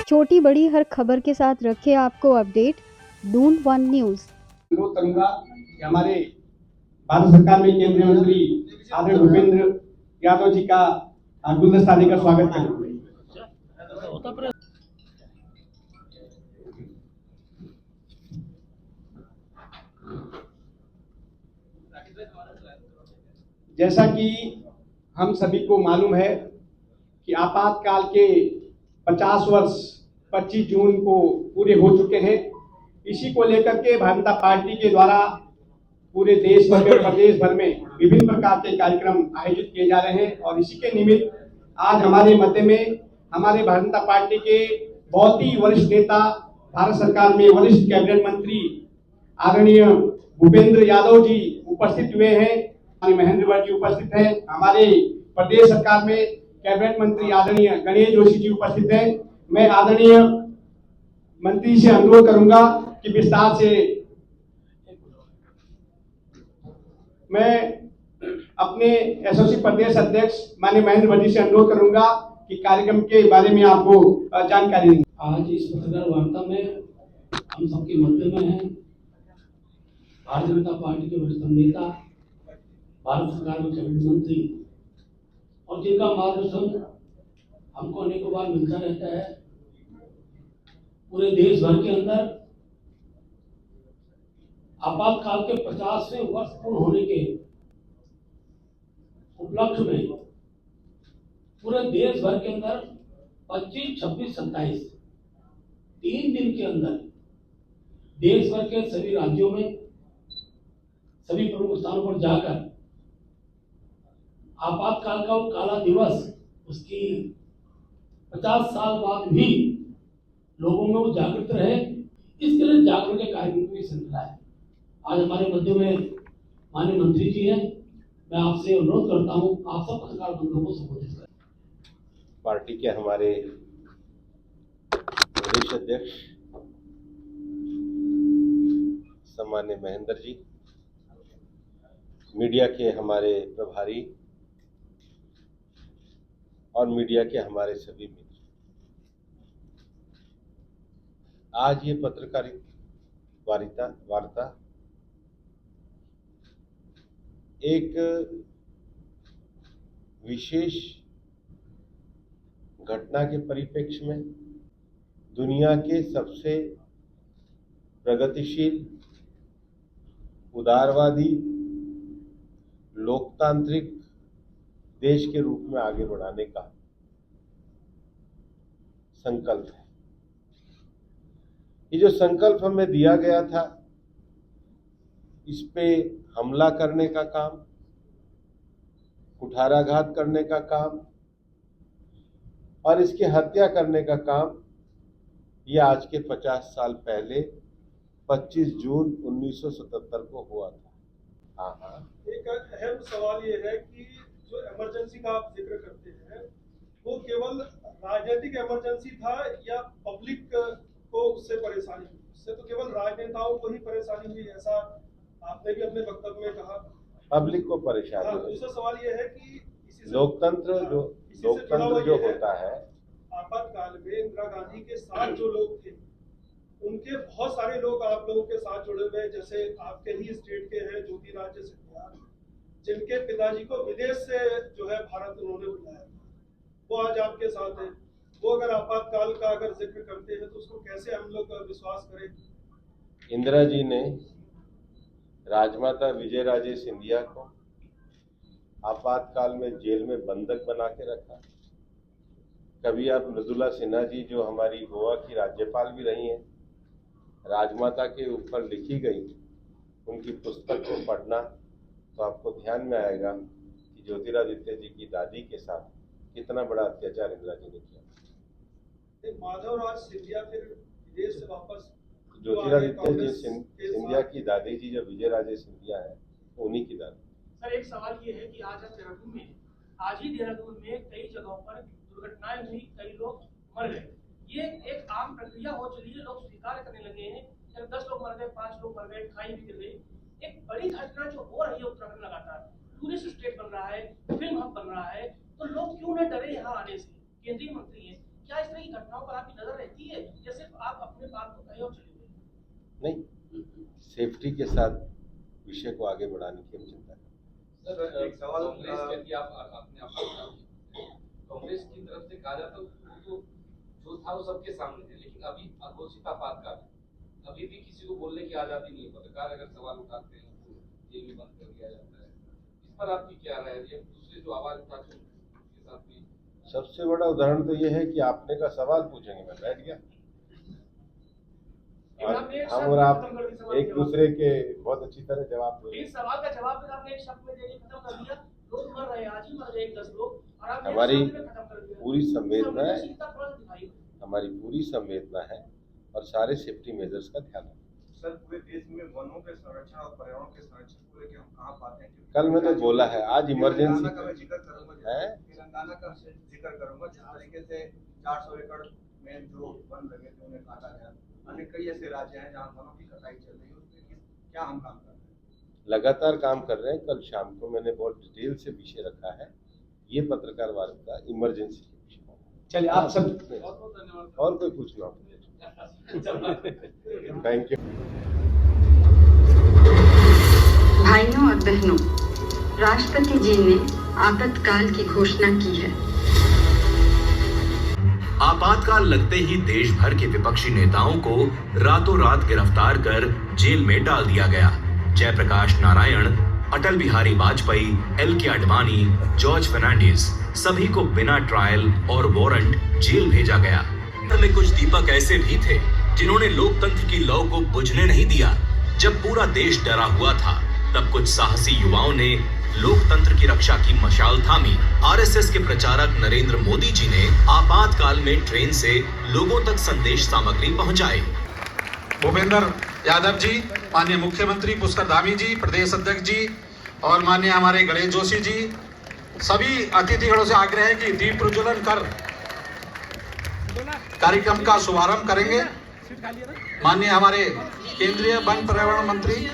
छोटी बड़ी हर खबर के साथ रखे आपको अपडेट डून वन न्यूज। अनुरोध करूंगा कि हमारे भारत सरकार में केंद्रीय मंत्री आदरणीय भूपेंद्र यादव जी का गुलदस्ता देकर स्वागत करें। जैसा कि हम सभी को मालूम है कि आपातकाल के 50 वर्ष 25 जून को पूरे हो चुके हैं। इसी को लेकर के भारतीय जनता पार्टी के द्वारा पूरे देश भर में प्रदेश भर में विभिन्न प्रकार के कार्यक्रम आयोजित किए जा रहे हैं और इसी के निमित्त आज हमारे मध्य में हमारे भारतीय जनता पार्टी के बहुत ही वरिष्ठ नेता, भारत सरकार में वरिष्ठ कैबिनेट मंत्री आदरणीय भूपेंद्र यादव जी उपस्थित हुए हैं। महेंद्र जी उपस्थित हैं। हमारे प्रदेश सरकार में कैबिनेट मंत्री आदरणीय गणेश जोशी जी उपस्थित हैं। मैं आदरणीय मंत्री से अनुरोध करूंगा कि विस्तार से मैं अपने एसओसी प्रदेश अध्यक्ष माननीय महेंद्र जी से अनुरोध करूंगा कि कार्यक्रम के बारे में आपको जानकारी देंगे। आज इस पत्रकार वार्ता में हम सबके मध्य में हैं भारतीय जनता पार्टी के वरिष्ठ नेता, भारत सरकार में कैबिनेट मंत्री और जिनका मार्गदर्शन हमको अनेकों बार मिलता रहता है। पूरे देश भर के अंदर आपातकाल के 50वें वर्ष पूर्ण होने के उपलक्ष्य में पूरे देश भर के अंदर 25, 26, 27 3 दिन के अंदर देश भर के सभी राज्यों में सभी प्रमुख स्थानों पर जाकर आपातकाल का वो काला दिवस, उसकी 50 साल बाद भी लोगों में वो जागृत रहे, इसके लिए जागरूक के कार्यक्रम की श्रृंखला है। आज हमारे मध्य में माननीय मंत्री जी हैं। मैं आपसे अनुरोध करता हूं, आप सब पत्रकार बंधुओं को संबोधित करें। पार्टी के हमारे प्रदेश अध्यक्ष सम्मान्य महेंद्र जी, मीडिया के हमारे प्रभारी और मीडिया के हमारे सभी मित्र, आज ये पत्रकारिता वार्ता एक विशेष घटना के परिप्रेक्ष्य में दुनिया के सबसे प्रगतिशील, उदारवादी, लोकतांत्रिक देश के रूप में आगे बढ़ाने का संकल्प है। ये जो संकल्प हमें दिया गया था, इस पे हमला करने का काम, कुठाराघात करने का काम और इसकी हत्या करने का काम, ये आज के 50 साल पहले 25 जून 1977 को हुआ था। एक अहम सवाल ये है कि जो इमरजेंसी का आप जिक्र करते हैं, वो केवल राजनीतिक इमरजेंसी था या पब्लिक को उससे परेशानी हुई? उससे तो केवल राजनेताओं को ही परेशानी हुई, ऐसा आपने भी अपने वक्तव्य में कहा। पब्लिक को परेशानी हुई। दूसरा सवाल ये है कि लोकतंत्र जो होता है, आपातकाल में इंदिरा गांधी के साथ जो लोग थे, उनके बहुत सारे लोग आप लोगों के साथ जुड़े हुए हैं। जैसे आपके ही स्टेट के हैं ज्योतिरादित्य सिंधिया, जिनके पिताजी को विदेश से जो है भारत उन्होंने बुलाया था, वो आज आपके साथ है। वो अगर आपातकाल का अगर जिक्र करते हैं तो उसको कैसे हम लोग विश्वास करें? इंदिरा जी ने राजमाता विजयराजे सिंधिया को आपातकाल में जेल में बंधक बना के रखा। कभी आप मृदुला सिन्हा जी, जो हमारी गोवा की राज्यपाल भी रही हैं, राजमाता के ऊपर लिखी गई उनकी पुस्तक को पढ़ना तो आपको ध्यान में आएगा कि ज्योतिरादित्य जी की दादी के साथ कितना बड़ा अत्याचार इंदिरा जी ने किया। माधवराज सिंधिया फिर विदेश से वापस, ज्योतिरादित्य जी सिंधिया की दादी जी जो विजयराजे सिंधिया है, उन्हीं की दादी। सर, एक सवाल ये है कि आज ही देहरादून में कई जगहों पर दुर्घटनाएं हुई, कई लोग मर गए। ये एक आम प्रक्रिया हो चली है, लोग स्वीकार करने लगे हैं। 10 लोग मर गए, 5 लोग मर गए, खाई भी गिर गई। एक बड़ी घटना जो हो रही है उत्तराखंड लगातार, टूरिस्ट स्टेट बन रहा है, फिल्म हब बन रहा है, तो लोग क्यों न डरे यहाँ आने से? केंद्रीय मंत्री है, क्या इस तरह की घटनाओं पर आपकी नजर रहती है? नहीं, सेफ्टी के साथ विषय को आगे बढ़ाने की हम चिंता करें। सर एक सवाल यदि आप अपने आप कांग्रेस की तरफ से कहा जाता तो जो था वो सबके सामने थे, लेकिन अभी अघोषित आपातकाल अभी भी किसी को बोलने की आजादी नहीं है। पत्रकार अगर सवाल उठाते हैं तो जेल में बंद कर दिया जाता है। इस पर आपकी क्या राय है? ये दूसरे जो आवाज उठाते हैं उसके साथ भी सबसे बड़ा उदाहरण तो ये है कि आपने का सवाल पूछेंगे, मैं बैठ गया और हम और आप एक दूसरे के बहुत अच्छी तरह जवाब दे। इस सवाल का जवाब फिर आपने एक शब्द में देके खत्म कर दिया। लोग मर रहे हैं, आज ही मर गए 10 लोग और आपने हमारी एक शब्द में खत्म कर दिया। पूरी संवेदना है, संवेदनशीलता थोड़ा सा दिखाइए। हमारी पूरी संवेदना है और सारे सेफ्टी मेजर्स का ध्यान रखें। सर पूरे देश में वनों के संरक्षण और पर्यावरण के संरक्षण को लेकर हम कहाँ पाते हैं? कल मैंने बोला है, आज इमरजेंसी तेलंगाना का मैं जिक्र करूंगा, है। तेलंगाना का जिक्र करूंगा जिस तरीके से 400 एकड़ में जो वन लगे थे उन्हें काटा गया। अन्य कई ऐसे राज्य हैं जहाँ वनों की कटाई चल रही है, उसमें क्या हम काम कर रहे हैं? लगातार काम कर रहे हैं। कल शाम को मैंने बहुत डिटेल से विषय रखा है। ये पत्रकार वार्ता इमरजेंसी के विषय में। चलिए आप सब और कोई पूछना हो? Thank you. भाइयों और बहनों, राष्ट्रपति जी ने आपातकाल की घोषणा की है। आपातकाल लगते ही देश भर के विपक्षी नेताओं को रातों रात गिरफ्तार कर जेल में डाल दिया गया। जयप्रकाश नारायण, अटल बिहारी वाजपेयी, एल.के. आडवाणी, जॉर्ज फर्नांडिस, सभी को बिना ट्रायल और वारंट जेल भेजा गया। में कुछ दीपक ऐसे भी थे जिन्होंने लोकतंत्र की लौ को बुझने नहीं दिया। जब पूरा देश डरा हुआ था, तब कुछ साहसी युवाओं ने लोकतंत्र की रक्षा की मशाल थामी। आरएसएस के प्रचारक नरेंद्र मोदी जी ने आपातकाल में ट्रेन से लोगों तक संदेश सामग्री पहुंचाई। भूपेंद्र यादव जी, माननीय मुख्यमंत्री पुष्कर धामी जी, प्रदेश अध्यक्ष जी और माननीय हमारे गणेश जोशी जी, सभी अतिथिगणों से आग्रह है कि दीप प्रज्वलन कर कार्यक्रम का शुभारंभ करेंगे। माननीय हमारे केंद्रीय वन पर्यावरण मंत्री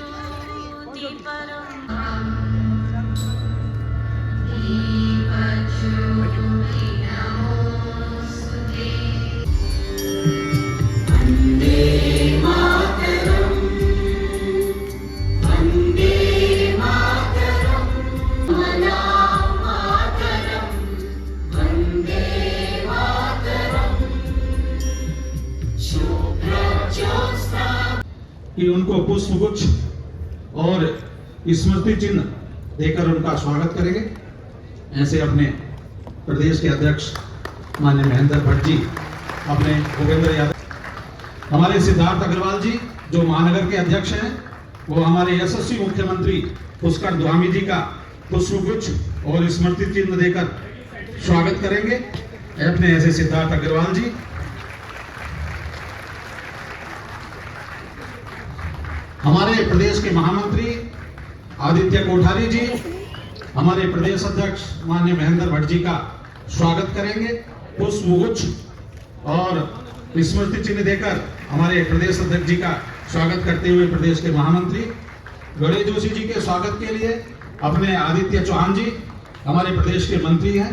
कि उनको पुष्पगुच्छ और स्मृति चिन्ह देकर उनका स्वागत करेंगे। ऐसे अपने प्रदेश के अध्यक्ष माननीय महेंद्र भट्ट जी, अपने भूपेंद्र यादव, हमारे सिद्धार्थ अग्रवाल जी जो महानगर के अध्यक्ष हैं, वो हमारे यशस्वी मुख्यमंत्री पुष्कर धामी जी का पुष्पगुच्छ और स्मृति चिन्ह देकर स्वागत करेंगे। अपने ऐसे सिद्धार्थ अग्रवाल जी, हमारे प्रदेश के महामंत्री आदित्य कोठारी जी, हमारे प्रदेश अध्यक्ष माननीय महेंद्र भट्ट जी का स्वागत करेंगे। पुष्पगुच्छ और स्मृति चिन्ह देकर हमारे प्रदेश अध्यक्ष जी का स्वागत करते हुए प्रदेश के महामंत्री गणेश जोशी जी के स्वागत के लिए अपने आदित्य चौहान जी, हमारे प्रदेश के मंत्री हैं,